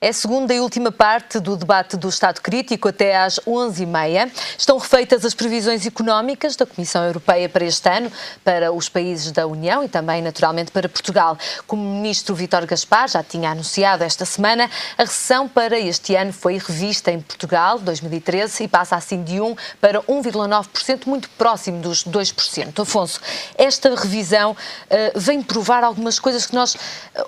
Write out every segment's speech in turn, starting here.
É a segunda e última parte do debate do Estado Crítico até às 11h30. Estão refeitas as previsões económicas da Comissão Europeia para este ano, para os países da União e também, naturalmente, para Portugal. Como o ministro Vítor Gaspar já tinha anunciado esta semana, a recessão para este ano foi revista em Portugal, 2013, e passa assim de 1 para 1,9%, muito próximo dos 2%. Afonso, esta revisão vem provar algumas coisas que nós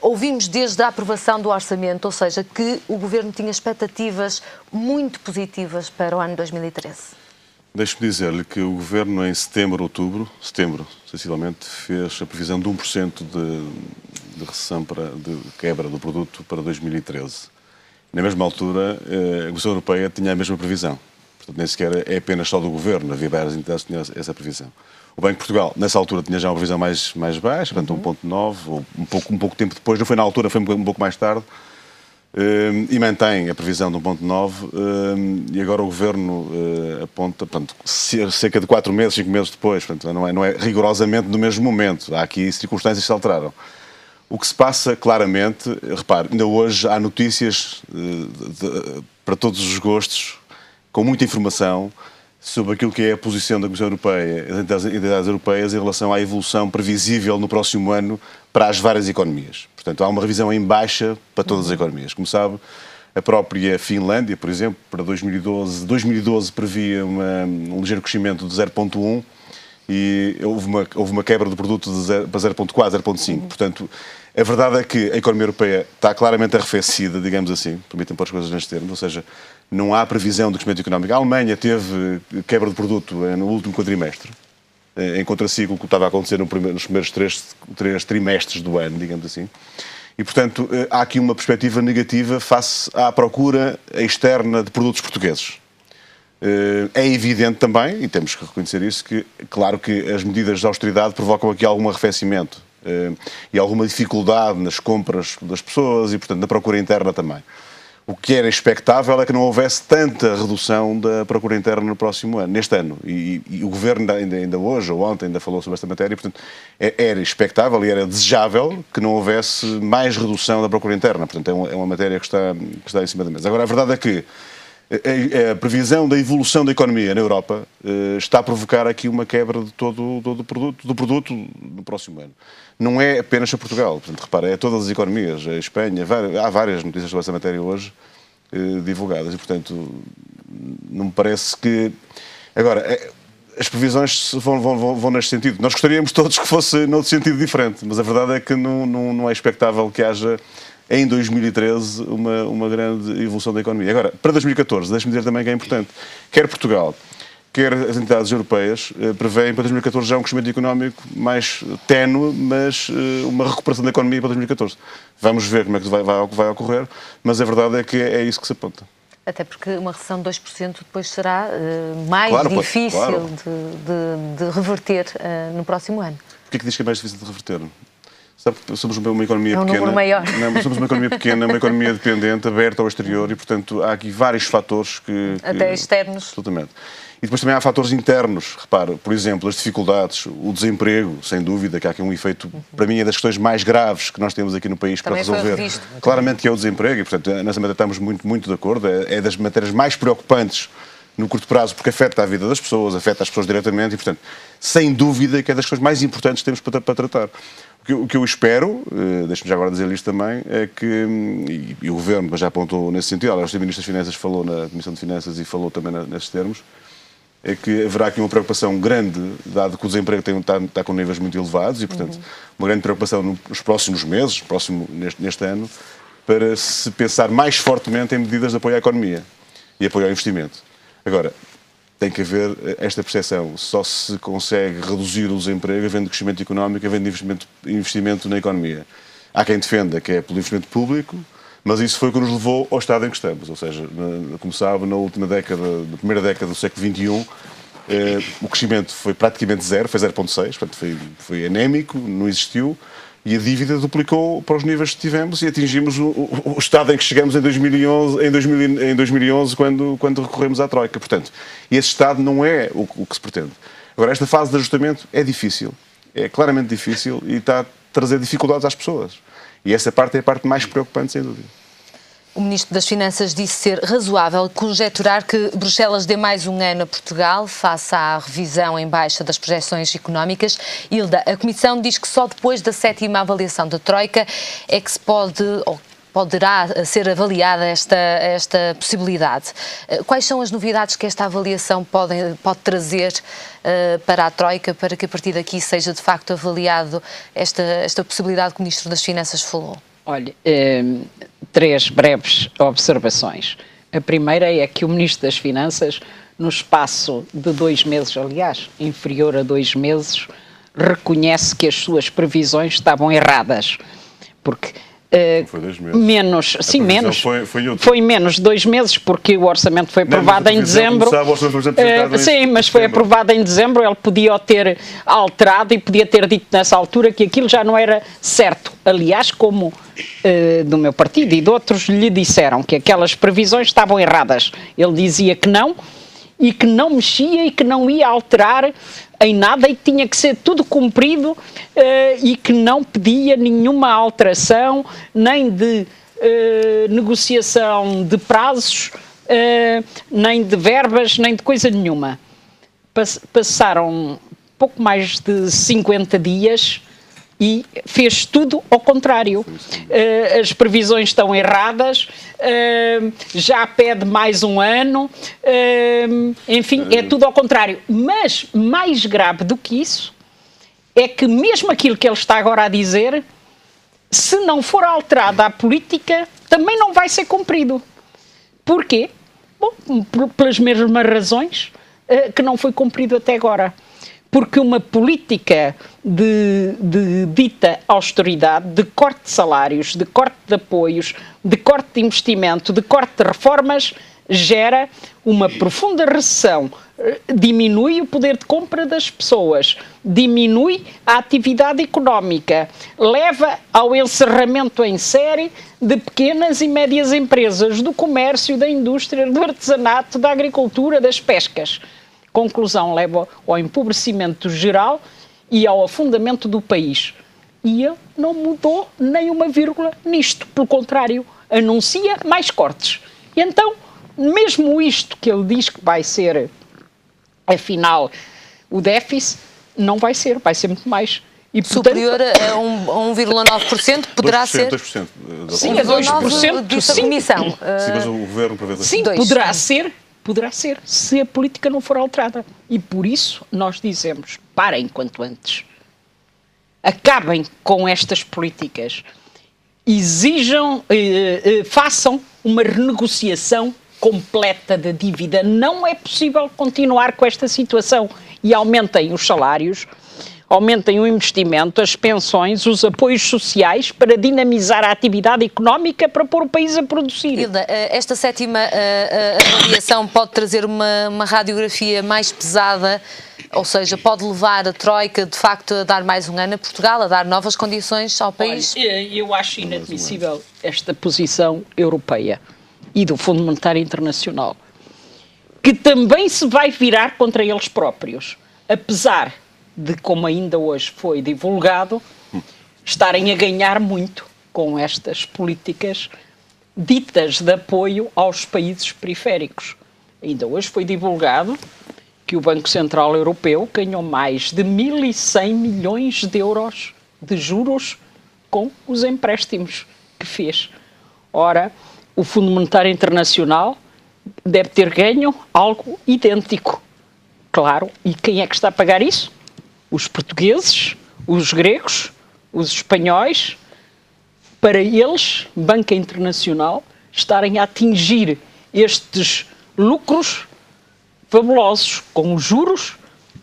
ouvimos desde a aprovação do orçamento, ou seja, que o Governo tinha expectativas muito positivas para o ano 2013. Deixe-me dizer-lhe que o Governo em setembro, sensivelmente, fez a previsão de 1% de recessão, de quebra do produto para 2013. Na mesma altura, a Comissão Europeia tinha a mesma previsão. Portanto, nem sequer é apenas só do Governo, havia várias entidades que tinham essa previsão. O Banco de Portugal, nessa altura, tinha já uma previsão mais baixa, portanto 1,9, ou um pouco tempo depois, não foi na altura, foi um pouco mais tarde, e mantém a previsão de 1,9, e agora o Governo aponta, portanto, cerca de 4 meses, 5 meses depois, portanto, não é rigorosamente no mesmo momento, há aqui circunstâncias que se alteraram. O que se passa claramente, repare, ainda hoje há notícias para todos os gostos, com muita informação, sobre aquilo que é a posição da Comissão Europeia e das entidades europeias em relação à evolução previsível no próximo ano para as várias economias. Portanto, há uma revisão em baixa para todas as economias. Como sabe, a própria Finlândia, por exemplo, para 2012 previa um ligeiro crescimento de 0,1 e houve uma quebra do produto para 0,4, 0,5. Portanto, a verdade é que a economia europeia está claramente arrefecida, digamos assim, permitem pôr as coisas neste termo, ou seja, não há previsão de crescimento económico. A Alemanha teve quebra de produto no último quadrimestre, em contraciclo que estava a acontecer nos primeiros três trimestres do ano, digamos assim. E, portanto, há aqui uma perspectiva negativa face à procura externa de produtos portugueses. É evidente também, e temos que reconhecer isso, que, claro que as medidas de austeridade provocam aqui algum arrefecimento e alguma dificuldade nas compras das pessoas e, portanto, na procura interna também. O que era expectável é que não houvesse tanta redução da procura interna no próximo ano, neste ano. E o Governo ainda hoje ou ontem ainda falou sobre esta matéria, portanto, era expectável e era desejável que não houvesse mais redução da procura interna. Portanto, é uma matéria que está em cima da mesa. Agora, a verdade é que a previsão da evolução da economia na Europa está a provocar aqui uma quebra de todo o produto no próximo ano. Não é apenas a Portugal, portanto, repara, é todas as economias, a Espanha, há várias notícias sobre essa matéria hoje divulgadas e, portanto, não me parece que... Agora, as previsões vão neste sentido. Nós gostaríamos todos que fosse noutro sentido diferente, mas a verdade é que não é expectável que haja em 2013 uma grande evolução da economia. Agora, para 2014, deixe-me dizer também que é importante, quer Portugal, quer as entidades europeias, prevêem para 2014 já um crescimento económico mais ténue, mas uma recuperação da economia para 2014. Vamos ver como é que vai ocorrer, mas a verdade é que é isso que se aponta. Até porque uma recessão de 2% depois será mais difícil de reverter no próximo ano. Porquê que diz que é mais difícil de reverter? Sabe que somos uma economia pequena. É um número maior. Não, somos uma economia pequena, uma economia dependente, aberta ao exterior e, portanto, há aqui vários fatores que... Até externos. Absolutamente. E depois também há fatores internos. Repara, por exemplo, as dificuldades, o desemprego, sem dúvida, que há aqui um efeito, para mim, é das questões mais graves que nós temos aqui no país também para resolver. Claramente que é o desemprego e, portanto, nessa matéria estamos muito de acordo. É das matérias mais preocupantes no curto prazo, porque afeta a vida das pessoas, afeta as pessoas diretamente e, portanto, sem dúvida que é das coisas mais importantes que temos para tratar. O que eu espero, deixe-me já agora dizer isto também, é que, e o Governo já apontou nesse sentido, aliás, o Ministro das Finanças falou na Comissão de Finanças e falou também nesses termos, é que haverá aqui uma preocupação grande, dado que o desemprego está com níveis muito elevados e, portanto, uma grande preocupação nos próximos meses, neste ano, para se pensar mais fortemente em medidas de apoio à economia e apoio ao investimento. Agora, tem que haver esta percepção. Só se consegue reduzir o desemprego havendo crescimento económico, havendo investimento na economia. Há quem defenda que é pelo investimento público, mas isso foi o que nos levou ao estado em que estamos. Ou seja, como sabe, na primeira década do século XXI, o crescimento foi praticamente zero, foi 0,6, portanto foi anémico, não existiu, e a dívida duplicou para os níveis que tivemos e atingimos o estado em que chegamos em 2011 quando recorremos à Troika. Portanto, esse estado não é o que se pretende. Agora, esta fase de ajustamento é difícil, é claramente difícil e está a trazer dificuldades às pessoas. E essa parte é a parte mais preocupante, sem dúvida. O Ministro das Finanças disse ser razoável conjecturar que Bruxelas dê mais um ano a Portugal face à revisão em baixa das projeções económicas. Hilda, a Comissão diz que só depois da 7ª avaliação da Troika é que se poderá ser avaliada esta possibilidade. Quais são as novidades que esta avaliação pode trazer para a Troika, para que a partir daqui seja de facto avaliado esta possibilidade que o Ministro das Finanças falou? Olha, 3 breves observações. A primeira é que o Ministro das Finanças, no espaço de 2 meses, aliás, inferior a 2 meses, reconhece que as suas previsões estavam erradas. Porque foi 2 meses. Foi menos de 2 meses, porque o orçamento foi aprovado em dezembro. Sim, mas foi aprovado em dezembro. Ele podia o ter alterado e podia ter dito nessa altura que aquilo já não era certo. Aliás, como do meu partido e de outros lhe disseram que aquelas previsões estavam erradas. Ele dizia que não, e que não mexia e que não ia alterar em nada e que tinha que ser tudo cumprido e que não pedia nenhuma alteração, nem de negociação de prazos, nem de verbas, nem de coisa nenhuma. Passaram pouco mais de 50 dias e fez tudo ao contrário. As previsões estão erradas, já pede mais um ano, enfim, é tudo ao contrário. Mas mais grave do que isso é que mesmo aquilo que ele está agora a dizer, se não for alterada a política, também não vai ser cumprido. Porquê? Bom, pelas mesmas razões que não foi cumprido até agora. Porque uma política de dita austeridade, de corte de salários, de corte de apoios, de corte de investimento, de corte de reformas, gera uma profunda recessão, diminui o poder de compra das pessoas, diminui a atividade económica, leva ao encerramento em série de pequenas e médias empresas, do comércio, da indústria, do artesanato, da agricultura, das pescas. Conclusão, leva ao empobrecimento geral e ao afundamento do país. E ele não mudou nem uma vírgula nisto. Pelo contrário, anuncia mais cortes. E então, mesmo isto que ele diz que vai ser, afinal, o déficit, não vai ser muito mais. E, superior a 1,9%, poderá 2%, ser... 2%. Sim, a 2%. Disse a Comissão. Sim, mas o Governo prevê... Sim, poderá ser, se a política não for alterada. E por isso nós dizemos, parem quanto antes. Acabem com estas políticas. Exijam, façam uma renegociação completa da dívida. Não é possível continuar com esta situação. E aumentem os salários, aumentem o investimento, as pensões, os apoios sociais para dinamizar a atividade económica, para pôr o país a produzir. Hilda, esta 7ª avaliação pode trazer uma radiografia mais pesada, ou seja, pode levar a Troika, de facto, a dar mais um ano a Portugal, a dar novas condições ao país? Olha, eu acho inadmissível esta posição europeia e do Fundo Monetário Internacional, que também se vai virar contra eles próprios, apesar de, como ainda hoje foi divulgado, estarem a ganhar muito com estas políticas ditas de apoio aos países periféricos. Ainda hoje foi divulgado que o Banco Central Europeu ganhou mais de 1.100 milhões de euros de juros com os empréstimos que fez. Ora, o Fundo Monetário Internacional deve ter ganho algo idêntico. Claro, e quem é que está a pagar isso? Os portugueses, os gregos, os espanhóis, para eles, banca internacional, estarem a atingir estes lucros fabulosos com os juros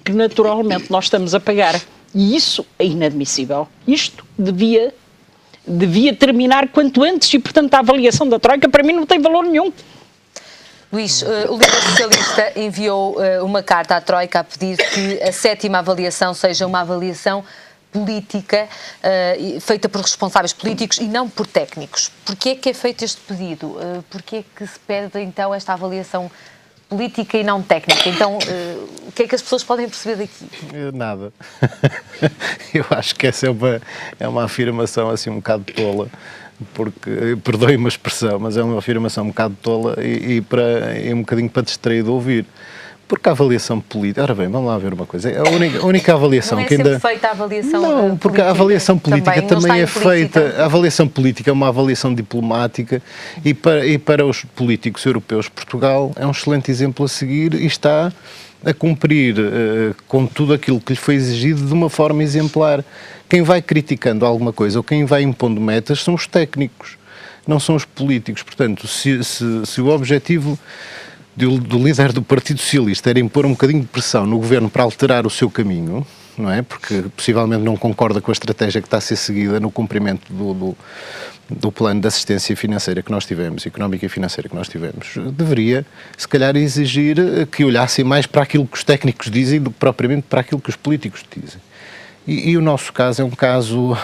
que naturalmente nós estamos a pagar. E isso é inadmissível. Isto devia terminar quanto antes e, portanto, a avaliação da Troika para mim não tem valor nenhum. Luís, o líder socialista enviou uma carta à Troika a pedir que a 7ª avaliação seja uma avaliação política, feita por responsáveis políticos e não por técnicos. Porquê é que é feito este pedido? Porquê é que se pede, então, esta avaliação política e não técnica? Então, o que é que as pessoas podem perceber daqui? Nada. Eu acho que essa é uma afirmação assim um bocado tola. porque, perdoe-me a expressão, mas é uma afirmação um bocado tola e um bocadinho para distrair de ouvir. Porque a avaliação política... Ora bem, vamos lá ver uma coisa. A única avaliação não é que ainda... feita a avaliação Não, porque a avaliação política também é feita... A avaliação política é uma avaliação diplomática e para os políticos europeus, Portugal é um excelente exemplo a seguir e está a cumprir com tudo aquilo que lhe foi exigido de uma forma exemplar. Quem vai criticando alguma coisa ou quem vai impondo metas são os técnicos, não são os políticos. Portanto, se o objetivo do líder do Partido Socialista era impor um bocadinho de pressão no governo para alterar o seu caminho, não é? Porque possivelmente não concorda com a estratégia que está a ser seguida no cumprimento do plano de assistência financeira que nós tivemos, económica e financeira que nós tivemos, deveria, se calhar, exigir que olhassem mais para aquilo que os técnicos dizem do que propriamente para aquilo que os políticos dizem. E o nosso caso é um caso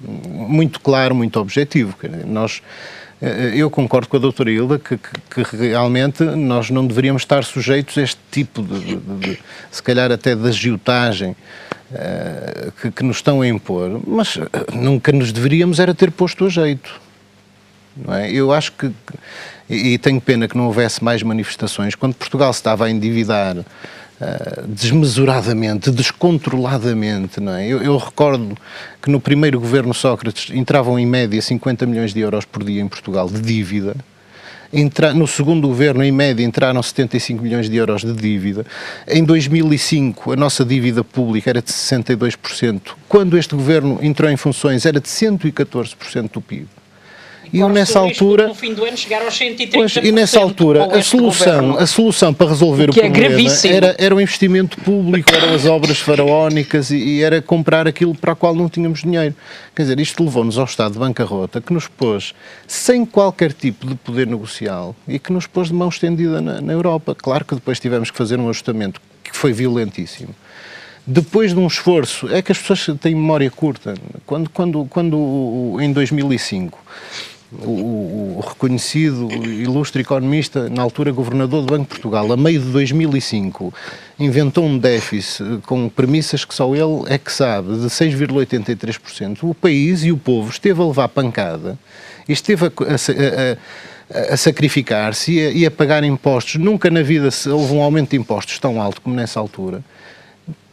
muito claro, muito objetivo. Eu concordo com a doutora Hilda que realmente nós não deveríamos estar sujeitos a este tipo de se calhar até de agiotagem que nos estão a impor, mas nunca nos deveríamos era ter posto a jeito. Não é? Eu acho que, e tenho pena que não houvesse mais manifestações, quando Portugal se estava a endividar desmesuradamente, descontroladamente, não é? Eu recordo que no primeiro governo Sócrates entravam em média 50 milhões de euros por dia em Portugal de dívida. No segundo governo, em média, entraram 75 milhões de euros de dívida. Em 2005, a nossa dívida pública era de 62%. Quando este governo entrou em funções, era de 114% do PIB. E eu, nessa altura, no fim do ano chegar aos 130%. Pois, e nessa altura a solução para resolver o problema era o investimento público, eram as obras faraónicas e era comprar aquilo para o qual não tínhamos dinheiro. Quer dizer, isto levou-nos ao estado de bancarrota que nos pôs sem qualquer tipo de poder negocial e que nos pôs de mão estendida na Europa. Claro que depois tivemos que fazer um ajustamento que foi violentíssimo. Depois de um esforço, é que as pessoas têm memória curta. Quando em 2005 o reconhecido ilustre economista, na altura governador do Banco de Portugal, a meio de 2005, inventou um déficit com premissas que só ele é que sabe, de 6,83%. O país e o povo esteve a levar pancada e esteve a sacrificar-se e a pagar impostos. Nunca na vida houve um aumento de impostos tão alto como nessa altura.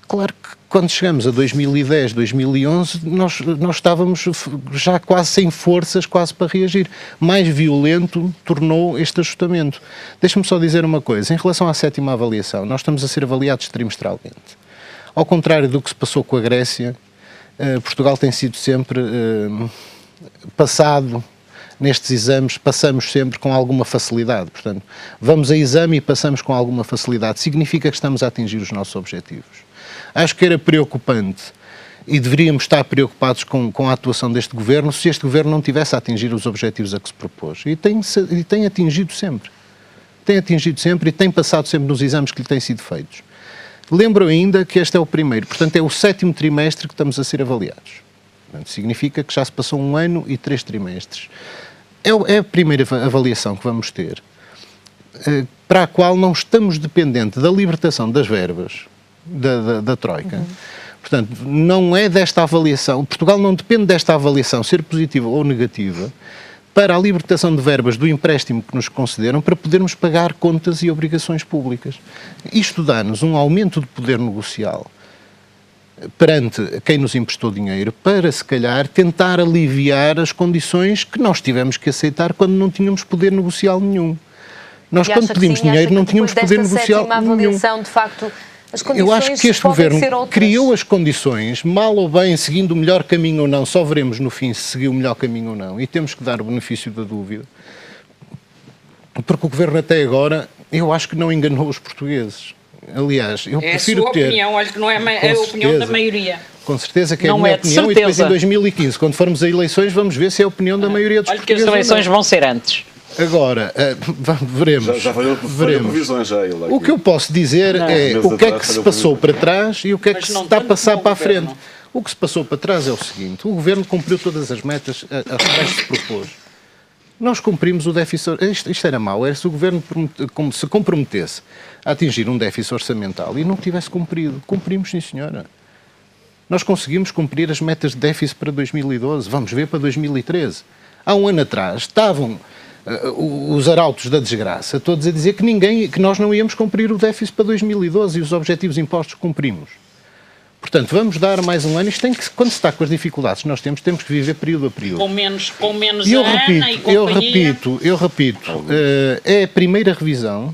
Claro que quando chegamos a 2010, 2011, nós estávamos já quase sem forças, quase para reagir. Mais violento tornou este ajustamento. Deixa-me só dizer uma coisa. Em relação à 7ª avaliação, nós estamos a ser avaliados trimestralmente. Ao contrário do que se passou com a Grécia, Portugal tem sido sempre passado nestes exames, passamos sempre com alguma facilidade. Portanto, vamos a exame e passamos com alguma facilidade. Significa que estamos a atingir os nossos objetivos. Acho que era preocupante e deveríamos estar preocupados com a atuação deste governo se este governo não tivesse a atingir os objetivos a que se propôs. E tem atingido sempre. Tem atingido sempre e tem passado sempre nos exames que lhe têm sido feitos. Lembro ainda que este é o primeiro, portanto é o 7º trimestre que estamos a ser avaliados. Portanto, significa que já se passou 1 ano e 3 trimestres. É a primeira avaliação que vamos ter, para a qual não estamos dependentes da libertação das verbas da Troika. Portanto, não é desta avaliação, Portugal não depende desta avaliação ser positiva ou negativa para a libertação de verbas do empréstimo que nos concederam para podermos pagar contas e obrigações públicas. Isto dá-nos um aumento de poder negocial perante quem nos emprestou dinheiro para, se calhar, tentar aliviar as condições que nós tivemos que aceitar quando não tínhamos poder negocial nenhum. Nós, quando pedimos dinheiro, não tínhamos poder negocial nenhum. De facto, eu acho que este governo criou as condições, mal ou bem, seguindo o melhor caminho ou não, só veremos no fim se seguiu o melhor caminho ou não, e temos que dar o benefício da dúvida, porque o governo até agora, eu acho que não enganou os portugueses. Aliás, eu prefiro ter... É a sua opinião, olha que não é a opinião da maioria. Com certeza que é a minha opinião, e depois em 2015, quando formos a eleições, vamos ver se é a opinião da maioria dos portugueses. Olha que as eleições vão ser antes. Agora, veremos. Já veremos. Previsões já. O que eu posso dizer é o que é que se passou para trás e o que é que se está a passar para a frente. O que se passou para trás é o seguinte: o governo cumpriu todas as metas às quais se propôs. Nós cumprimos o déficit. Isto era mau, era se o governo se comprometesse a atingir um déficit orçamental e não tivesse cumprido. Cumprimos, sim, senhora. Nós conseguimos cumprir as metas de déficit para 2012. Vamos ver para 2013. Há um ano atrás estavam os arautos da desgraça todos a dizer que nós não íamos cumprir o déficit para 2012 e os objetivos impostos cumprimos. Portanto, vamos dar mais um ano. Isto tem que, quando se está com as dificuldades que nós temos que viver período a período. Com menos Eu repito, é a primeira revisão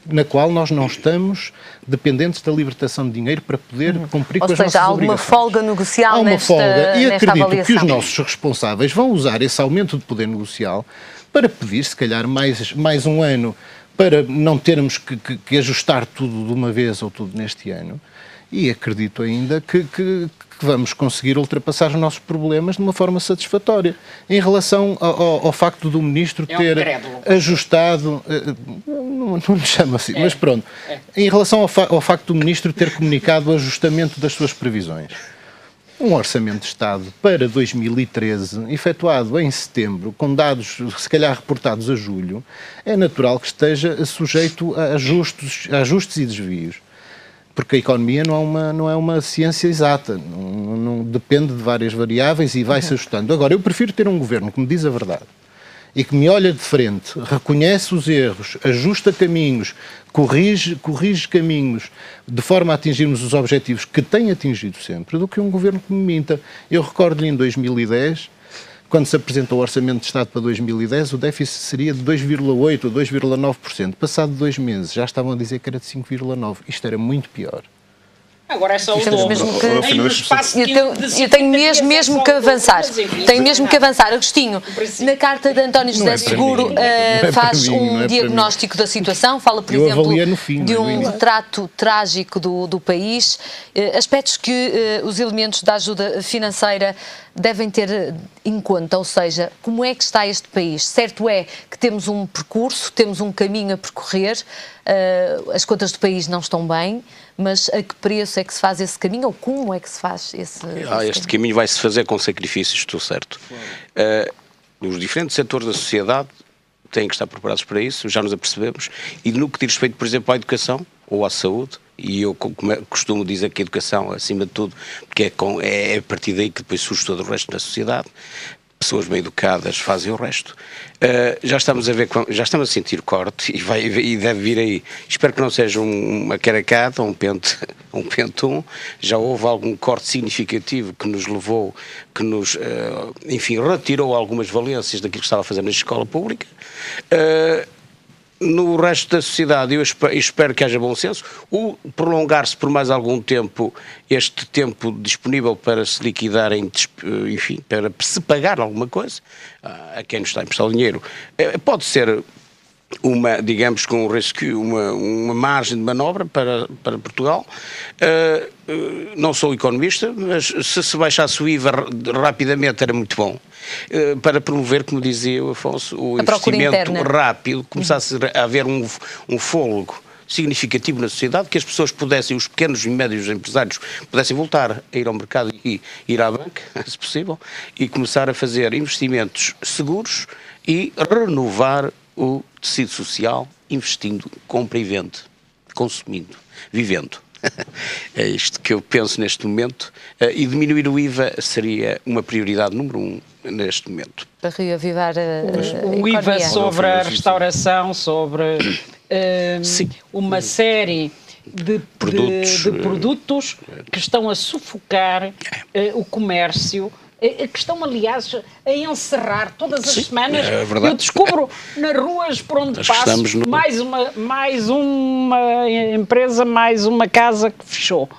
na qual nós não estamos dependentes da libertação de dinheiro para poder cumprir com as nossas obrigações. Ou seja, há alguma folga negocial. Há uma folga e acredito que os nossos responsáveis vão usar esse aumento de poder negocial para pedir, se calhar, mais um ano, para não termos que ajustar tudo de uma vez ou tudo neste ano. E acredito ainda que vamos conseguir ultrapassar os nossos problemas de uma forma satisfatória. Em relação ao facto do Ministro ter ajustado... Não lhe chamo assim, mas pronto. Em relação ao facto do Ministro ter comunicado o ajustamento das suas previsões. Um orçamento de Estado para 2013, efetuado em setembro, com dados se calhar reportados a julho, é natural que esteja sujeito a ajustes e desvios. Porque a economia não é uma ciência exata, não depende de várias variáveis e vai-se ajustando. Agora, eu prefiro ter um governo que me diz a verdade e que me olha de frente, reconhece os erros, ajusta caminhos, corrige caminhos de forma a atingirmos os objetivos que tem atingido sempre, do que um governo que me minta. Eu recordo-lhe em 2010, quando se apresentou o Orçamento de Estado para 2010, o déficit seria de 2,8% a 2,9%. Passado 2 meses, já estavam a dizer que era de 5,9%. Isto era muito pior. Agora é só o dobro. Eu tenho mesmo que avançar. Tenho mesmo que avançar. Agostinho, na carta de António José Seguro faz um diagnóstico da situação, fala, por exemplo, de um retrato trágico do país, aspectos que os elementos da ajuda financeira devem ter em conta, ou seja, como é que está este país? Certo é que temos um percurso, temos um caminho a percorrer, as contas do país não estão bem, mas a que preço é que se faz esse caminho, ou como é que se faz esse este caminho vai-se fazer com sacrifícios, estou certo. Os diferentes setores da sociedade têm que estar preparados para isso, já nos apercebemos, e no que diz respeito, por exemplo, à educação ou à saúde, e eu costumo dizer que a educação, acima de tudo, porque é a partir daí que depois surge todo o resto da sociedade, pessoas bem educadas fazem o resto. Já estamos a sentir corte e deve vir aí. Espero que não seja uma caracada, um pente 1. Já houve algum corte significativo que nos levou, enfim, retirou algumas valências daquilo que estava a fazer na escola pública. No resto da sociedade, eu espero que haja bom senso. O prolongar-se por mais algum tempo, este tempo disponível para se liquidar, enfim, para se pagar alguma coisa, a quem nos está a emprestar o dinheiro, pode ser digamos, com um rescue, uma margem de manobra para Portugal. Não sou economista, mas se baixasse o IVA rapidamente era muito bom. Para promover, como dizia o Afonso, o investimento rápido, começasse a haver um fôlego significativo na sociedade, que as pessoas pudessem, os pequenos e médios empresários, pudessem voltar a ir ao mercado e ir à banca, se possível, e começar a fazer investimentos seguros e renovar o tecido social, investindo, compra e vende, consumindo, vivendo. É isto que eu penso neste momento, e diminuir o IVA seria uma prioridade número 1 neste momento. Para reavivar o IVA sobre a restauração, sobre uma série de produtos que estão a sufocar o comércio, que estão, aliás, a encerrar todas as semanas. Eu descubro nas ruas por onde passo mais uma empresa, mais uma casa que fechou.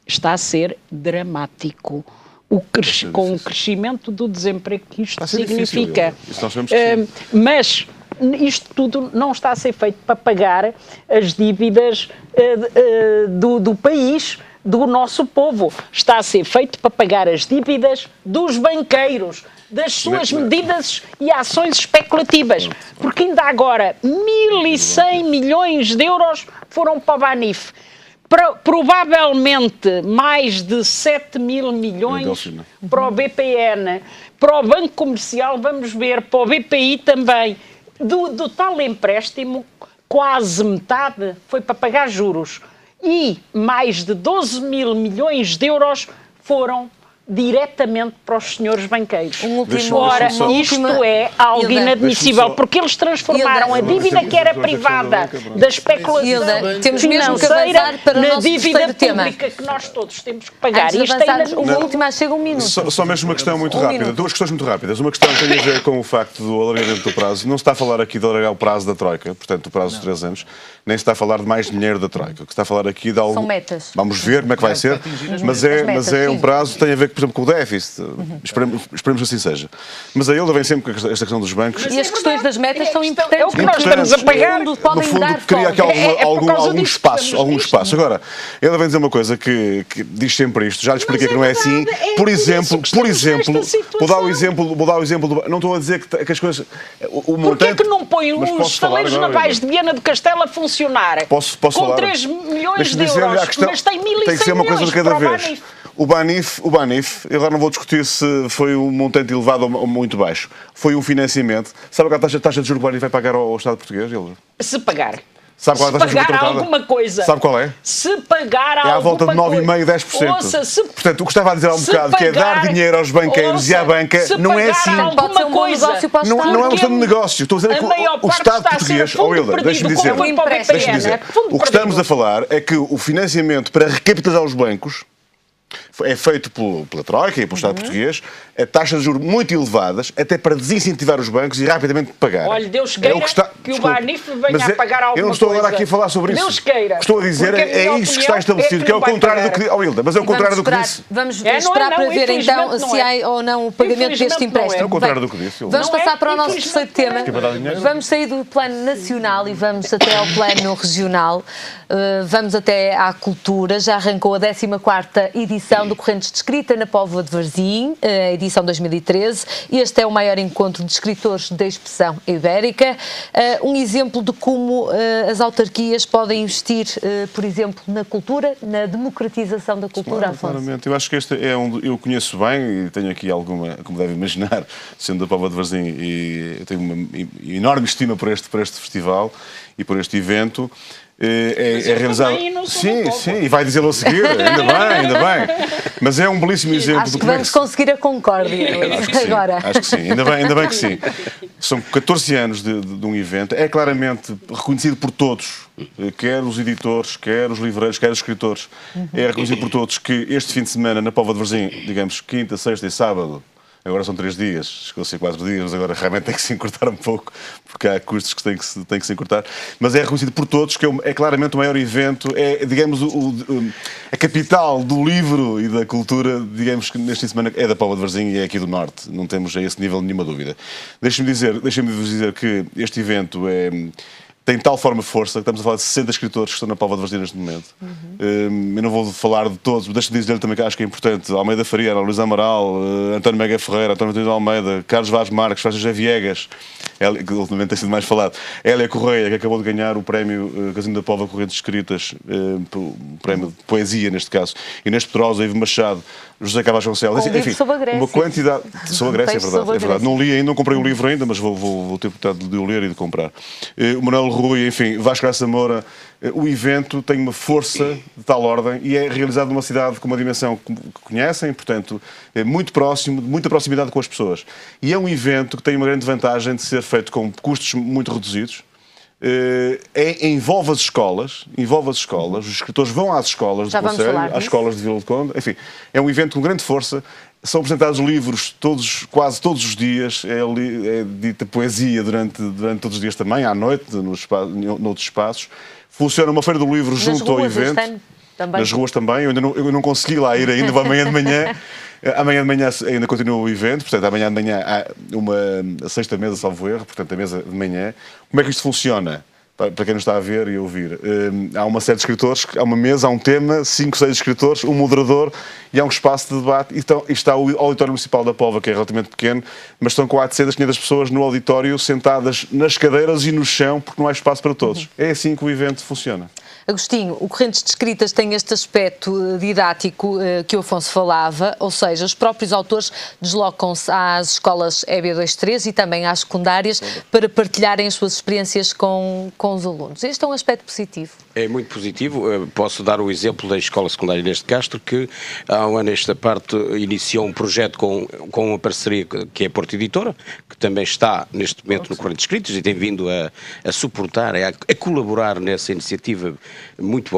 Está a ser dramático com o crescimento do desemprego que isto significa. Mas isto tudo não está a ser feito para pagar as dívidas do país, do nosso povo. Está a ser feito para pagar as dívidas dos banqueiros, das suas medidas e ações especulativas. Porque ainda agora 1.100 milhões de euros foram para o Banif. Provavelmente mais de 7 mil milhões para o BPN, para o Banco Comercial, vamos ver, para o BPI também. Do tal empréstimo, quase metade foi para pagar juros. E mais de 12 mil milhões de euros foram diretamente para os senhores banqueiros. Ora, isto é algo inadmissível, porque eles transformaram a dívida que era privada da especulação temos mesmo que avançar para o na nosso dívida tema pública que nós todos temos que pagar. Antes de avançarmos, uma última, chega um minuto. Só mesmo uma questão muito rápida. Duas questões muito rápidas. Uma questão tem a ver com o facto do alargamento do prazo. Não se está a falar aqui de alargar o prazo da Troika, portanto, o prazo de 3 anos, nem se está a falar de mais dinheiro da Troika. O que se está a falar aqui de algo... São metas. Vamos ver como é que vai ser, mas é um prazo que tem a ver, por exemplo, com o déficit. Esperemos que assim seja. Mas a ele vem sempre com esta questão dos bancos. E as questões das metas são importantes. É o que nós estamos a pagar. No fundo, cria aqui algum espaço. Agora, ele vem dizer uma coisa que diz sempre isto, já lhe expliquei que não é assim. Por exemplo, vou dar o exemplo não estou a dizer que as coisas... Porquê que não põe os estaleiros navais de Viana do Castelo a funcionar posso com falar? 3 milhões de euros, mas tem 1.100 tem que ser uma coisa de cada milhões vez. O Banif, eu agora não vou discutir se foi um montante elevado ou muito baixo. Foi um financiamento. Sabe qual a taxa de juros que o Banif vai pagar ao Estado português? Se pagar. Sabe qual é a taxa de juros contratada? Alguma coisa. Sabe qual é? Se pagar alguma coisa. É à volta de 9,5%, 10%. Portanto, o que estava a dizer há um bocado, que é dar dinheiro aos banqueiros e à banca, não é assim. Pode ser uma coisa. Não é uma questão de negócio. Estou a dizer que o Estado português... Hilda, deixe-me dizer. O que estamos a falar é que o financiamento para recapitalizar os bancos é feito pela Troika e pelo Estado português, a taxas de juros muito elevadas, até para desincentivar os bancos e rapidamente pagar. Olha, Deus queira que o Banif venha a pagar alguma coisa. Eu não estou agora aqui a falar sobre isso. Deus queira. Estou a dizer, é isso que está estabelecido, que é o contrário do que disse. Hilda, mas é o contrário do que disse. Vamos esperar para ver então se há ou não o pagamento deste empréstimo. É o contrário do que disse. Vamos passar para o nosso terceiro tema. Vamos sair do plano nacional e vamos até ao plano regional. Vamos até à cultura. Já arrancou a 14ª edição do Correntes de Escrita na Póvoa de Varzim, edição 2013. Este é o maior encontro de escritores da expressão ibérica. Um exemplo de como as autarquias podem investir, por exemplo, na cultura, na democratização da cultura, Afonso. Claramente. Eu acho que este é eu conheço bem e tenho aqui alguma, como deve imaginar, sendo da Póvoa de Varzim, e eu tenho uma enorme estima por este festival e por este evento. É realizado. Sim, e vai dizê-lo a seguir, ainda bem. Mas é um belíssimo exemplo. Acho que vamos conseguir a concórdia agora. Acho que sim, ainda bem que sim. São 14 anos de um evento, é claramente reconhecido por todos, quer os editores, quer os livreiros, quer os escritores. É reconhecido por todos que este fim de semana na Póvoa de Varzim, digamos, quinta, sexta e sábado, agora são 3 dias, chegou a ser 4 dias, mas agora realmente tem que se encurtar um pouco, porque há custos que têm que se encurtar. Mas é reconhecido por todos que é claramente o maior evento, é, digamos, a capital do livro e da cultura, digamos que neste fim de semana é da Póvoa de Varzim e é aqui do Norte. Não temos a esse nível nenhuma dúvida. Deixem-me dizer que este evento tem tal forma de força, que estamos a falar de 60 escritores que estão na Póvoa de Varzim neste momento. Eu não vou falar de todos, mas deixe-me dizer também que acho que é importante. Almeida Faria, Ana Luísa Amaral, António Mega Ferreira, António António de Almeida, Carlos Vaz Marques, Francisco José Viegas, que ultimamente tem sido mais falado, Hélia Correia, que acabou de ganhar o prémio Casino da Póvoa Correntes Escritas, o prémio de poesia neste caso, Inês Pedrosa, Ivo Machado, José Carvalho Vasconcelos, enfim, sobre a Grécia. Uma quantidade sobre a Grécia, é verdade. Não li ainda, não comprei o livro ainda, mas vou ter oportunidade de o ler e de comprar. O Manuel Rui, enfim, Vasco Graça Moura. O evento tem uma força de tal ordem e é realizado numa cidade com uma dimensão que conhecem, portanto, é muito próximo, muita proximidade com as pessoas. E é um evento que tem uma grande vantagem de ser feito com custos muito reduzidos. Envolve as escolas, os escritores vão às escolas do Conselho, às escolas de Vila de Conde, enfim, é um evento com grande força. São apresentados livros quase todos os dias, é dita poesia durante todos os dias também, à noite, noutros espaços. Funciona uma feira do livro junto ao evento. Nas ruas também. Eu não consegui lá ir ainda, vou amanhã de manhã. Amanhã de manhã ainda continua o evento, portanto, amanhã de manhã há a sexta mesa, salvo erro, portanto, a mesa de manhã. Como é que isto funciona? Para quem não está a ver e a ouvir, há uma série de escritores, há uma mesa, há um tema, 5, 6 escritores, um moderador e há um espaço de debate. E está o Auditório Municipal da Póvoa, que é relativamente pequeno, mas estão 400, 500 pessoas no auditório, sentadas nas cadeiras e no chão, porque não há espaço para todos. É assim que o evento funciona. Agostinho, o Correntes de Escritas tem este aspecto didático que o Afonso falava, ou seja, os próprios autores deslocam-se às escolas EB23 e também às secundárias para partilharem as suas experiências com os alunos. Este é um aspecto positivo. É muito positivo. Eu posso dar o exemplo da Escola Secundária Inês de Castro, que há um ano esta parte iniciou um projeto com uma parceria que é a Porta Editora, que também está neste momento no Correntes de Escritas e tem vindo a suportar, a colaborar nessa iniciativa muito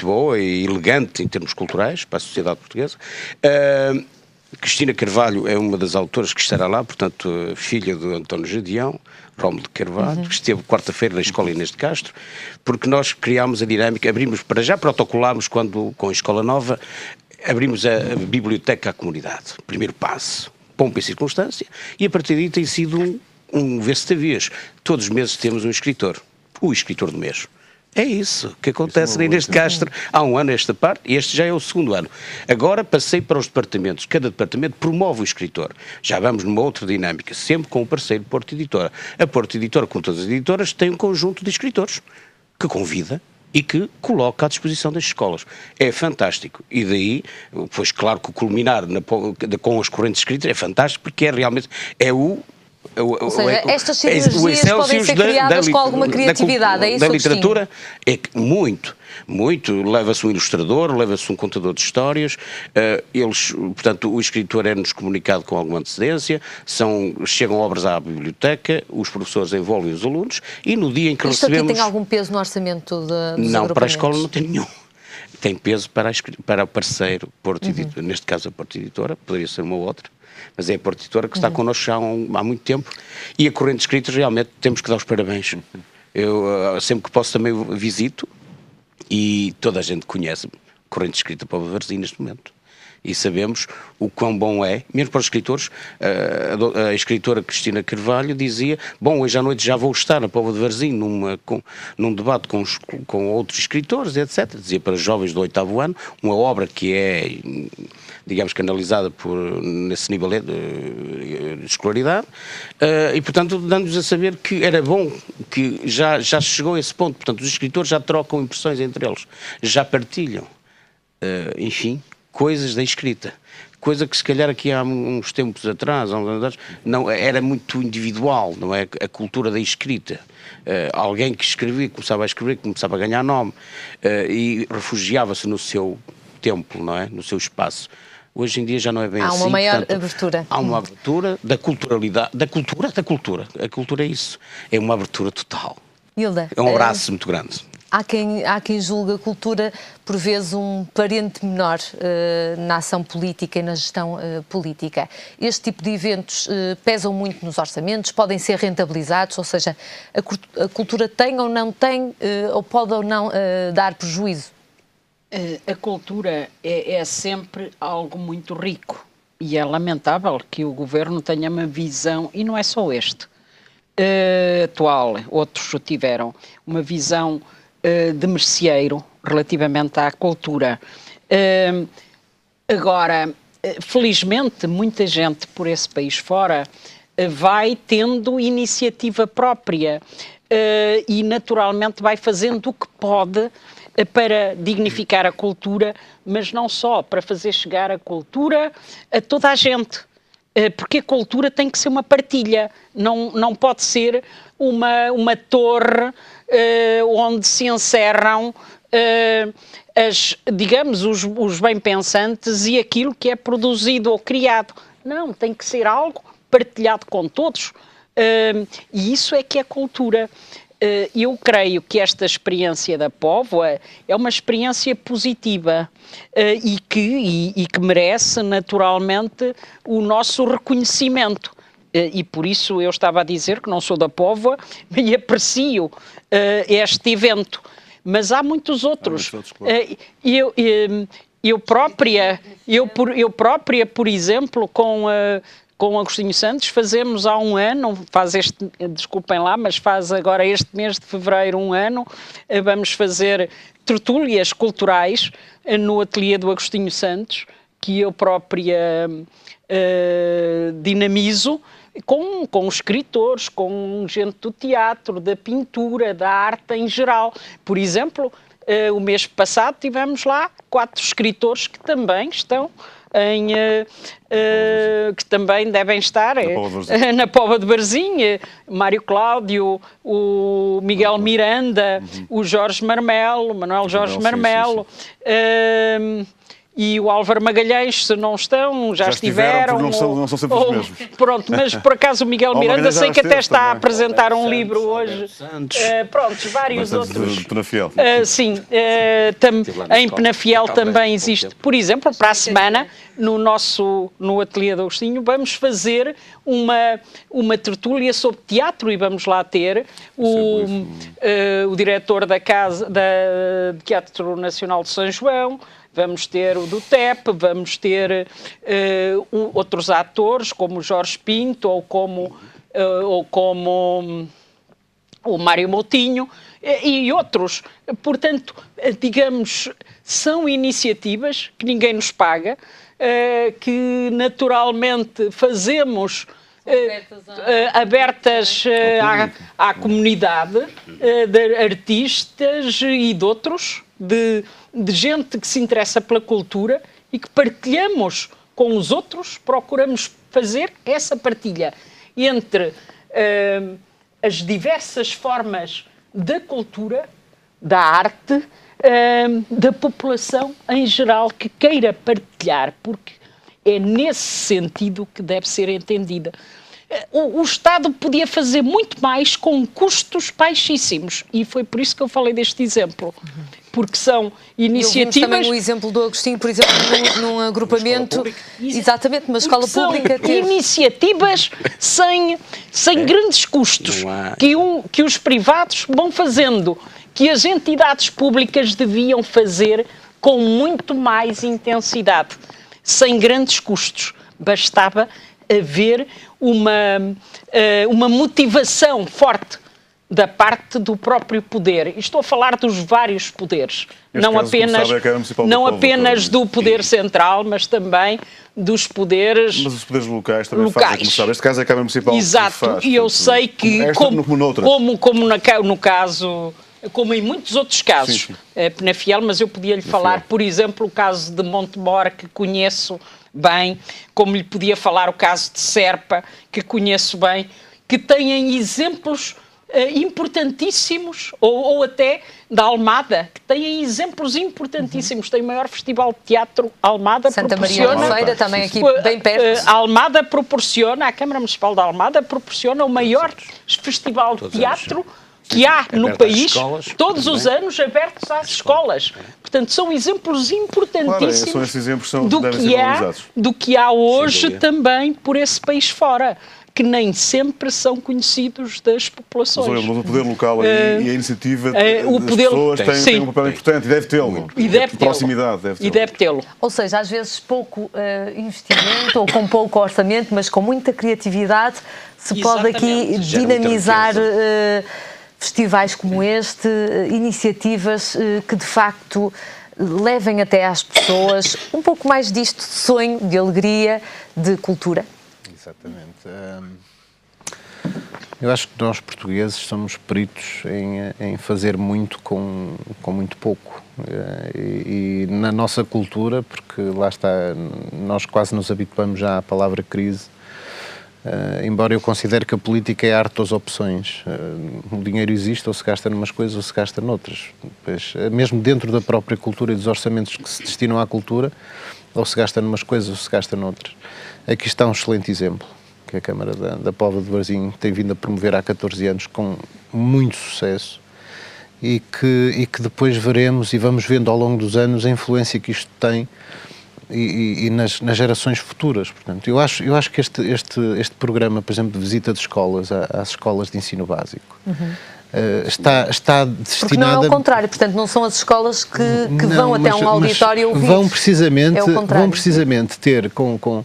boa e elegante em termos culturais para a sociedade portuguesa. Cristina Carvalho é uma das autoras que estará lá, portanto, filha do António Jadião, Rómulo de Carvalho, que esteve quarta-feira na Escola Inês de Castro, porque nós criámos a dinâmica, protocolámos com a Escola Nova, abrimos a biblioteca à comunidade, primeiro passo, pompa e circunstância, e a partir daí tem sido um vez-te-vez. Todos os meses temos um escritor, o escritor do mês. É isso que acontece na Inês de Castro há um ano esta parte, e este já é o segundo ano. Agora passei para os departamentos, cada departamento promove o escritor. Já vamos numa outra dinâmica, sempre com o parceiro Porta Editora. A Porta Editora, como todas as editoras, tem um conjunto de escritores que convida e que coloca à disposição das escolas. É fantástico. E daí, pois claro que o culminar com os Correntes Escritas é fantástico, porque é realmente ou seja, estas sinergias podem ser criadas com alguma criatividade, é isso, da literatura, é que muito, leva-se um ilustrador, leva-se um contador de histórias, portanto, o escritor é-nos comunicado com alguma antecedência, chegam obras à biblioteca, os professores envolvem os alunos, e no dia em que recebemos... Isto aqui tem algum peso no orçamento dos agrupamentos? Não, para a escola não tem nenhum. Tem peso para o parceiro, Porta Editora, neste caso a Porta Editora, poderia ser uma outra, mas é a Porta Editora que está connosco já há muito tempo, e a Corrente de Escritas realmente temos que dar os parabéns. Eu sempre que posso também visito, e toda a gente conhece Corrente de Escrita Póvoa de Varzim neste momento. E sabemos o quão bom é, mesmo para os escritores. A escritora Cristina Carvalho dizia, hoje à noite já vou estar na Póvoa de Varzim num debate com outros escritores, etc. Dizia para jovens do 8º ano, uma obra que é, digamos, canalizada nesse nível de escolaridade, e portanto dando-nos a saber que era bom, que já chegou a esse ponto. Portanto, os escritores já trocam impressões entre eles, já partilham, enfim, coisas da escrita, coisa que se calhar aqui há uns tempos atrás, não, era muito individual, não é? A cultura da escrita. Alguém que escrevia, começava a escrever, começava a ganhar nome, e refugiava-se no seu templo, não é? No seu espaço. Hoje em dia já não é bem assim. Há uma maior abertura. Há uma abertura da culturalidade, da cultura. A cultura é isso, é uma abertura total. Hilda, é um abraço muito grande. Há quem julgue a cultura, por vezes, um parente menor na ação política e na gestão política. Este tipo de eventos pesam muito nos orçamentos, podem ser rentabilizados, ou seja, a cultura tem ou não tem, ou pode ou não dar prejuízo? A cultura é sempre algo muito rico e é lamentável que o governo tenha uma visão, e não é só este, atual, outros o tiveram, uma visão de merceeiro relativamente à cultura. Agora, felizmente, muita gente por esse país fora vai tendo iniciativa própria e naturalmente vai fazendo o que pode para dignificar a cultura, mas não só, para fazer chegar a cultura a toda a gente. Porque a cultura tem que ser uma partilha, não pode ser uma torre onde se encerram digamos, os bem-pensantes e aquilo que é produzido ou criado. Não, tem que ser algo partilhado com todos, e isso é que é cultura. Eu creio que esta experiência da Póvoa é uma experiência positiva e que merece naturalmente o nosso reconhecimento. E por isso eu estava a dizer que não sou da Póvoa e aprecio este evento. Mas há muitos outros. Eu própria, por exemplo, com Agostinho Santos, fazemos há um ano, desculpem lá, mas faz agora este mês de fevereiro um ano, vamos fazer tertúlias culturais no ateliê do Agostinho Santos, que eu própria dinamizo, com escritores, com gente do teatro, da pintura, da arte em geral. Por exemplo, o mês passado tivemos lá 4 escritores que também estão que também devem estar na Póvoa de Varzim, Mário Cláudio, o Miguel Miranda, o Jorge Marmelo, o Manuel Jorge Marmelo, e o Álvaro Magalhães, se não estão, já estiveram. Não são sempre os mesmos. Pronto, mas por acaso o Miguel Miranda sei que até está a apresentar um livro hoje. Pronto, vários outros. Penafiel. Sim, em Penafiel também existe. Por exemplo, para a semana, no Ateliê do Agostinho, vamos fazer uma tertúlia sobre teatro e vamos lá ter o diretor da Casa de Teatro Nacional de São João. Vamos ter o do TEP, vamos ter outros atores, como o Jorge Pinto ou como o Mário Moutinho e outros. Portanto, digamos, são iniciativas que ninguém nos paga, que naturalmente fazemos abertas à comunidade de artistas e de outros, de gente que se interessa pela cultura e que partilhamos com os outros, procuramos fazer essa partilha entre as diversas formas da cultura, da arte, da população em geral que queira partilhar, porque é nesse sentido que deve ser entendida. O Estado podia fazer muito mais com custos baixíssimos e foi por isso que eu falei deste exemplo, porque são iniciativas... E também o exemplo do Agostinho, por exemplo, num agrupamento... Exatamente, uma escola pública... São iniciativas sem grandes custos, que os privados vão fazendo, que as entidades públicas deviam fazer com muito mais intensidade, sem grandes custos. Bastava haver uma motivação forte da parte do próprio poder. E estou a falar dos vários poderes, não apenas do poder central, mas também dos poderes... Mas os poderes locais também fazem, como sabe. Este caso é a Câmara Municipal. Exato, que faz, e eu sei que, no caso... Como em muitos outros casos, Penafiel, mas eu podia-lhe falar, por exemplo, o caso de Montemor, que conheço bem, como lhe podia falar o caso de Serpa, que conheço bem, que têm exemplos importantíssimos, ou até da Almada, que têm exemplos importantíssimos. Tem o maior festival de teatro, Almada Santa Maria da Feira, também aqui bem perto. A Almada proporciona, a Câmara Municipal da Almada proporciona o maior festival de teatro que há no país, todos os anos abertos às escolas. Portanto, são exemplos importantíssimos do que há hoje também por esse país fora, que nem sempre são conhecidos das populações. Mas o poder local e a iniciativa das pessoas tem um papel importante e deve tê-lo. E deve tê-lo. Proximidade deve tê-lo. Ou seja, às vezes pouco investimento ou com pouco orçamento, mas com muita criatividade, se pode aqui dinamizar festivais como este, iniciativas que de facto levem até às pessoas um pouco mais disto de sonho, de alegria, de cultura. Exatamente. Eu acho que nós portugueses somos peritos em fazer muito com muito pouco. E na nossa cultura, porque lá está, nós quase nos habituamos já à palavra crise, embora eu considere que a política é a arte das opções. O dinheiro existe, ou se gasta numas coisas ou se gasta noutras. Pois, mesmo dentro da própria cultura e dos orçamentos que se destinam à cultura, ou se gasta numas coisas ou se gasta noutras. Aqui está um excelente exemplo, que a Câmara da Póvoa de Varzim tem vindo a promover há 14 anos com muito sucesso e que depois veremos e vamos vendo ao longo dos anos a influência que isto tem e nas gerações futuras. Portanto, eu acho que este programa, por exemplo, de visita de escolas às escolas de ensino básico, está destinada... Porque não é o contrário, portanto, não são as escolas que vão até um auditório ouvir. Vão precisamente ter com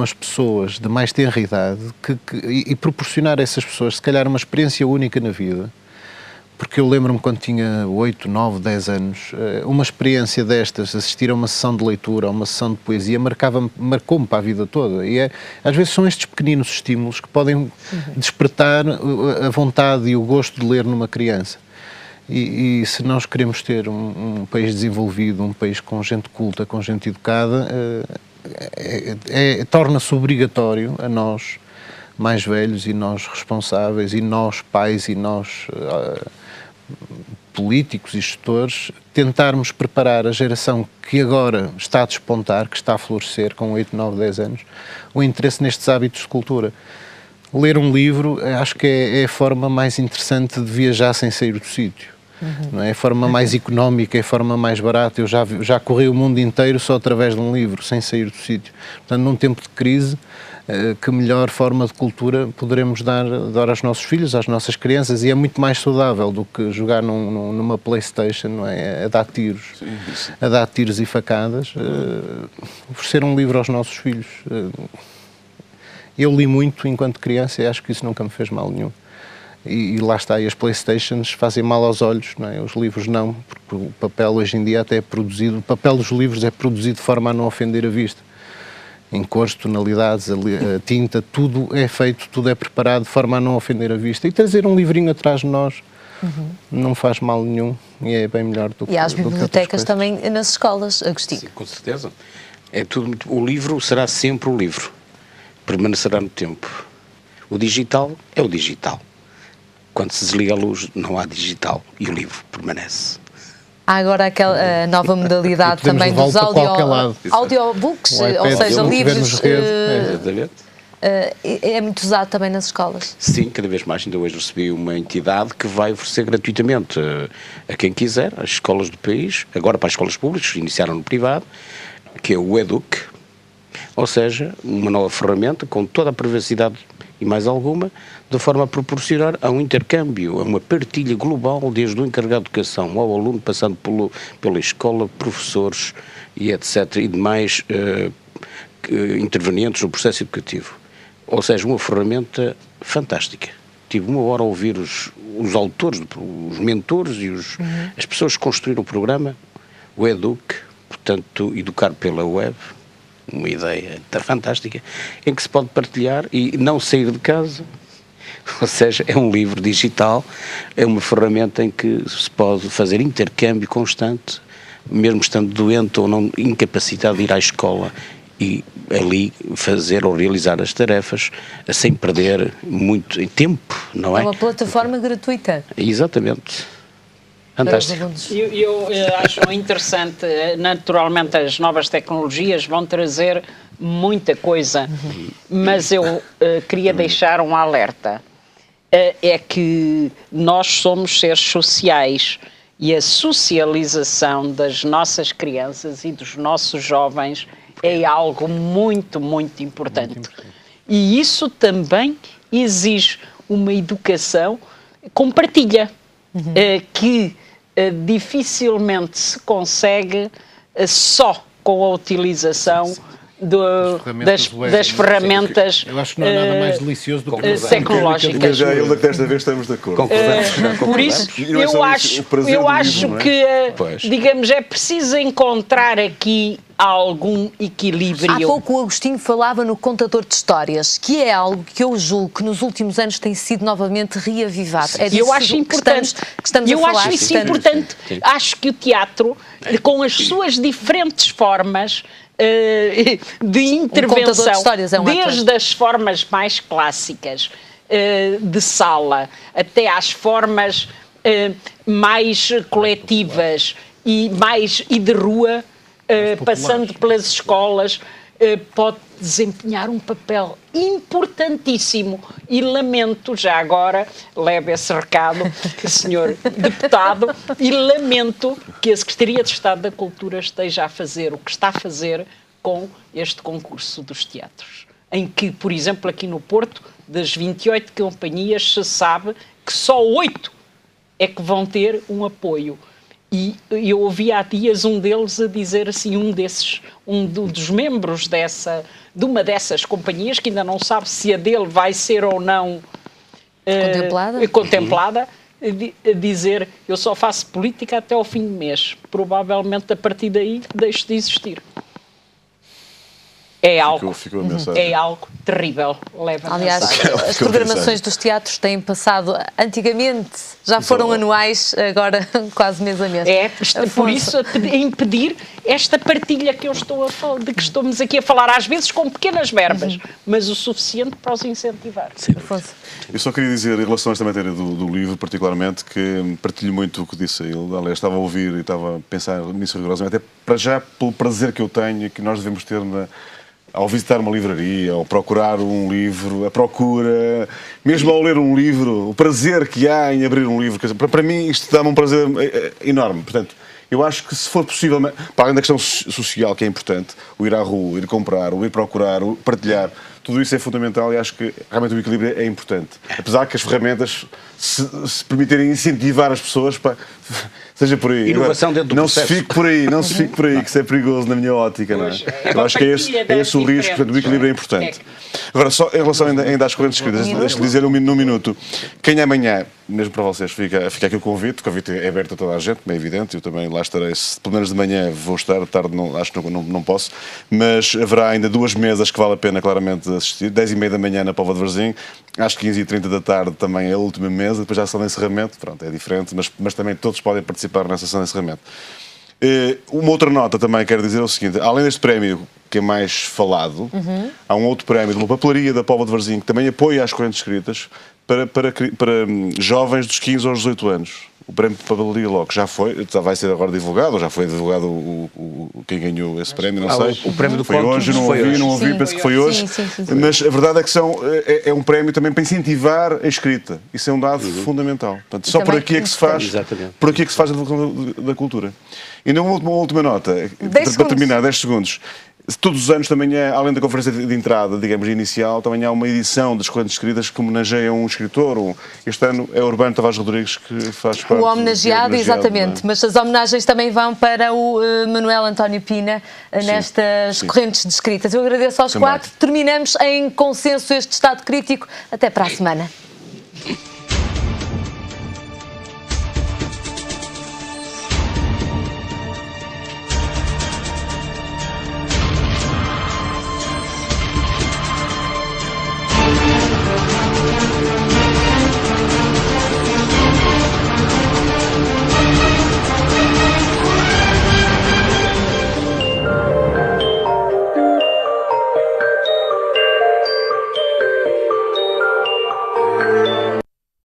as pessoas de mais tenra idade e proporcionar a essas pessoas, se calhar, uma experiência única na vida, porque eu lembro-me quando tinha 8, 9, 10 anos, uma experiência destas, assistir a uma sessão de leitura, a uma sessão de poesia, marcou-me para a vida toda. E às vezes são estes pequeninos estímulos que podem despertar a vontade e o gosto de ler numa criança. E se nós queremos ter um país desenvolvido, um país com gente culta, com gente educada, torna-se obrigatório a nós, mais velhos, e nós responsáveis, e nós pais, e nós políticos e gestores, tentarmos preparar a geração que agora está a despontar, que está a florescer com 8, 9, 10 anos, o interesse nestes hábitos de cultura. Ler um livro, acho que é a forma mais interessante de viajar sem sair do sítio. Não é? A forma mais económica, é a forma mais barata. Eu já corri o mundo inteiro só através de um livro, sem sair do sítio. Portanto, num tempo de crise, que melhor forma de cultura poderemos dar aos nossos filhos, às nossas crianças, e é muito mais saudável do que jogar numa PlayStation, não é? A dar tiros e facadas. Oferecer um livro aos nossos filhos. Eu li muito enquanto criança e acho que isso nunca me fez mal nenhum. E lá está, e as PlayStations fazem mal aos olhos, não é? Os livros não, porque o papel hoje em dia até é produzido, o papel dos livros é produzido de forma a não ofender a vista. Em cores, tonalidades, a tinta, tudo é feito, tudo é preparado de forma a não ofender a vista. E trazer um livrinho atrás de nós não faz mal nenhum e é bem melhor do que... E às bibliotecas também nas escolas, Agostinho. Sim, com certeza. É tudo muito... O livro será sempre o livro, permanecerá no tempo. O digital é o digital. Quando se desliga a luz, não há digital e o livro permanece. Há agora aquela nova modalidade também dos audiobooks, ou seja, livros. É muito usado também nas escolas. Sim, cada vez mais. Ainda hoje recebi uma entidade que vai oferecer gratuitamente a quem quiser, as escolas do país, agora para as escolas públicas, iniciaram no privado, que é o Educ, ou seja, uma nova ferramenta com toda a privacidade e mais alguma, de forma a proporcionar a um intercâmbio, a uma partilha global, desde o encarregado de educação ao aluno, passando pela escola, professores e etc. e demais intervenientes no processo educativo. Ou seja, uma ferramenta fantástica. Tive uma hora a ouvir os autores, os mentores e as pessoas que construíram o programa, o Educ, portanto, educar pela web, uma ideia fantástica, em que se pode partilhar e não sair de casa, ou seja, é um livro digital, é uma ferramenta em que se pode fazer intercâmbio constante, mesmo estando doente ou não incapacitado de ir à escola e ali fazer ou realizar as tarefas sem perder muito tempo, não é? É uma plataforma gratuita. Exatamente. Fantástico. Eu acho interessante, naturalmente as novas tecnologias vão trazer muita coisa, mas eu queria deixar um alerta, é que nós somos seres sociais e a socialização das nossas crianças e dos nossos jovens é algo muito, muito importante. E isso também exige uma educação com partilha, que dificilmente se consegue só com a utilização das ferramentas eu acho que não há nada mais delicioso do que tecnológicas. Já eu desta vez estamos de acordo. Por isso, eu acho que, digamos, é preciso encontrar aqui algum equilíbrio. Há pouco o Agostinho falava no contador de histórias, que é algo que eu julgo que nos últimos anos tem sido novamente reavivado. É eu acho importante. Eu acho isso importante. Acho que o teatro, com as suas diferentes formas de intervenção, desde as formas mais clássicas de sala até às formas mais coletivas e de rua, passando pelas escolas, pode desempenhar um papel importantíssimo e lamento, já agora, leve esse recado, senhor deputado, e lamento que a Secretaria de Estado da Cultura esteja a fazer o que está a fazer com este concurso dos teatros, em que, por exemplo, aqui no Porto, das 28 companhias, se sabe que só 8 é que vão ter um apoio. E eu ouvi há dias um deles a dizer assim, um dos membros de uma dessas companhias, que ainda não sabe se a dele vai ser ou não contemplada, a dizer eu só faço política até ao fim do mês. Provavelmente a partir daí deixo de existir. É algo, ficou a mensagem. É algo terrível. Aliás, as programações dos teatros têm passado, antigamente, já foram anuais, agora quase mês a mês. Por isso, a impedir esta partilha que eu estou a falar, de que estamos aqui a falar, às vezes com pequenas verbas, mas o suficiente para os incentivar. Sim. Eu só queria dizer, em relação a esta matéria do livro, particularmente, que partilho muito o que disse ele. Aliás, estava a ouvir e estava a pensar nisso rigorosamente, até para já pelo prazer que eu tenho e que nós devemos ter ao visitar uma livraria, ao procurar um livro, a procura, mesmo ao ler um livro, o prazer que há em abrir um livro. Para mim, isto dá-me um prazer enorme. Portanto, eu acho que, se for possível, para além da questão social, que é importante, o ir à rua, o ir comprar, o ir procurar, o partilhar, tudo isso é fundamental e acho que realmente o equilíbrio é importante. Apesar que as ferramentas se permitirem incentivar as pessoas para... Seja por aí. Inovação dentro do processo. Não se fique por aí, que isso é perigoso na minha ótica, não é? Eu acho que é esse o risco, portanto, o equilíbrio é importante. Agora, só em relação ainda às correntes escritas, deixe-me dizer num minuto, quem amanhã, mesmo para vocês, fica aqui o convite é aberto a toda a gente, é evidente, eu também lá estarei, pelo menos de manhã vou estar, de tarde acho que não posso, mas haverá ainda 2 mesas que vale a pena claramente assistir, 10h30 da manhã na Póvoa de Varzim, às 15h30 da tarde também é a última mesa, depois já a sala de encerramento, pronto, é diferente, mas também todos podem participar nessa sala de encerramento. Uma outra nota também quero dizer é o seguinte, além deste prémio que é mais falado, há um outro prémio de uma papelaria da Póvoa de Varzim que também apoia as correntes escritas para jovens dos 15 aos 18 anos. O prémio de papelaria logo já vai ser agora divulgado, ou já foi divulgado quem ganhou esse prémio, não sei. O prémio do foi hoje, não ouvi, penso que foi hoje. Sim. Mas a verdade é que é um prémio também para incentivar a escrita. Isso é um dado fundamental. Portanto, só por aqui é que se faz, por aqui é que se faz a divulgação da cultura. E uma última nota, para terminar, 10 segundos. Todos os anos também além da conferência de entrada, digamos, inicial, também há uma edição das correntes escritas que homenageia um escritor. Este ano é Urbano Tavares Rodrigues que faz parte. O homenageado, exatamente. Mas as homenagens também vão para o Manuel António Pina nestas correntes de escritas. Eu agradeço aos 4. Terminamos em consenso este estado crítico. Até para a semana.